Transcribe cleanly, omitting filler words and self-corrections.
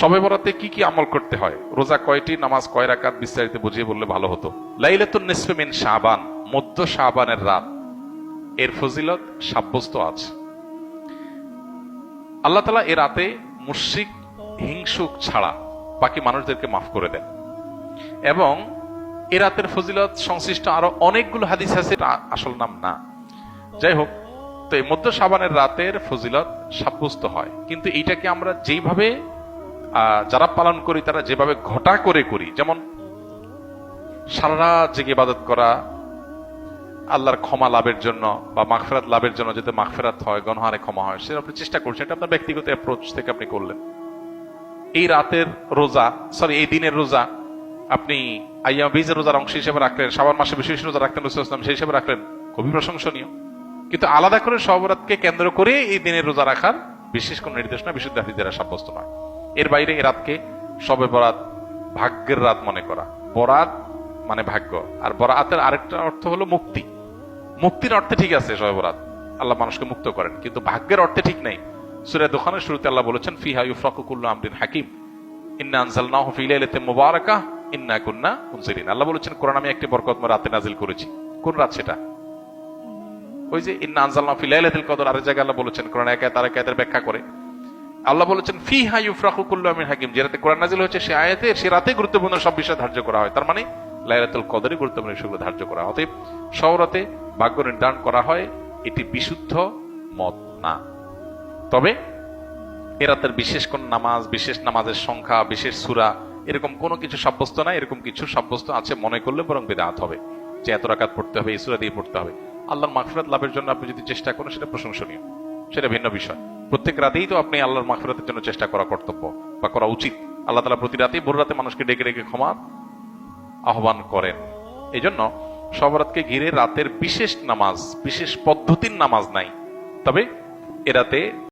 শবে বরাতে কি কি আমল করতে হয়, রোজা কয়টি, নামাজ কয় রাকাত, বিস্তারিত বুঝিয়ে বললে ভালো হতো। লাইলাতুন নিসফি মিন শাবান, মধ্য শাবানের রাত, এর ফজিলত সাব্যস্ত আছে। আল্লাহ তাআলা এ রাতে মুশরিক হিংসুক ছাড়া বাকি মানুষদেরকে মাফ করে দেন। এবং এ রাতের ফজিলত সংশ্লিষ্ট আরো অনেকগুলো হাদিস আছে, আসল নাম না। যাই হোক, তো এই মধ্য শাবানের রাতের ফজিলত সাব্যস্ত হয়, কিন্তু এইটাকে আমরা যেভাবে যারা পালন করি তারা যেভাবে ঘটা করে করি, যেমন সারা রাত জেগে ইবাদত করা আল্লাহর ক্ষমা লাভের জন্য বা মাগফিরাত লাভের জন্য, যাতে মাগফিরাত হয়, গুনাহে ক্ষমা হয়, সেটা আপনি চেষ্টা করছেন, এটা আপনার ব্যক্তিগত অ্যাপ্রোচ থেকে আপনি করলেন। এই রাতের রোজা, এই দিনের রোজা আপনি আইয়াম বীজের রোজার অংশ হিসেবে রাখলেন, শাবান মাসে বিশেষ রোজা রাখতেন রাসূলুল্লাহ সাল্লাল্লাহু আলাইহি ওয়াসাল্লাম, সেই হিসেবে রাখলেন, খুবই প্রশংসনীয়। কিন্তু আলাদা করে শবে বরাতকে কেন্দ্র করে এই দিনের রোজা রাখার বিশেষ কোন নির্দেশনা বিশুদ্ধ হাদিস দ্বারা সাব্যস্ত নয়। এর বাইরে এই রাতকে শবে বরাত ভাগ্যের রাত মনে করা। বরাত মানে ভাগ্য, আর বরাতের আরেকটা অর্থ হলো মুক্তি। মুক্তির অর্থে ঠিক আছে শবে বরাত, আল্লাহ মানুষকে মুক্ত করেন, কিন্তু ভাগ্যের অর্থে ঠিক নাই। সূরা দুখানের শুরুতে আল্লাহ বলেছেন, ফিহা ইউফরাকু কুল্লু আমরিন হাকিম ইন্না আনজালনাহু ফি লাইলাতিন মুবারাকাহ ইন্না কুন্না মুনজিরিন। আল্লাহ বলেছেন, কোরআন আমি একটি বরকতময় রাতে নাজিল করেছি। কোন রাত সেটা? ওই যে ইন্না আনজালনাহু ফি লাইলাতিল কদর। আরেক জায়গায় আল্লাহ বলেছেন, কোরআন এক আয়াত আরেক আয়াতের ব্যাখ্যা করে আল্লাহ বলেছেন, ফিহা ইউফরাকু কুল্লু আমরিন হাকিম। যে রাতে কোরআন নাজিল হয়েছে সে আয়াতে, সে রাতে গুরুত্বপূর্ণ সব বিষয় ধার্য করা হয়। তার মানে লাইলাতুল কদরে গুরুত্বপূর্ণ বিষয়গুলো ধার্য করা হয়। অতএব শবে বরাতে ভাগ্য নির্ধারণ করা হয়, এটি বিশুদ্ধ মত না। তবে এ রাতের বিশেষ কোন নামাজ, বিশেষ নামাজের সংখ্যা, বিশেষ সূরা, এরকম কোনো কিছু সাব্যস্ত নাই। এরকম কিছু সাব্যস্ত আছে মনে করলে বরং বিদআত হবে, যে এত রাকাত পড়তে হবে, এই সূরা দিয়ে পড়তে হবে। আল্লাহর মাগফিরাত লাভের জন্য আপনি যদি চেষ্টা করেন, সেটা প্রশংসনীয়, সেটা ভিন্ন বিষয়। প্রত্যেক রাতেই তো আপনি আল্লাহর মাগফিরাতের জন্য চেষ্টা করা কর্তব্য বা করা উচিত। আল্লাহ তাআলা প্রতি রাতেই ভোর রাতে মানুষকে ডেকে ডেকে ক্ষমার আহ্বান করেন। এই জন্য শবে বরাতকে ঘিরে রাতের বিশেষ নামাজ, বিশেষ পদ্ধতির নামাজ নাই। তবে এ রাতে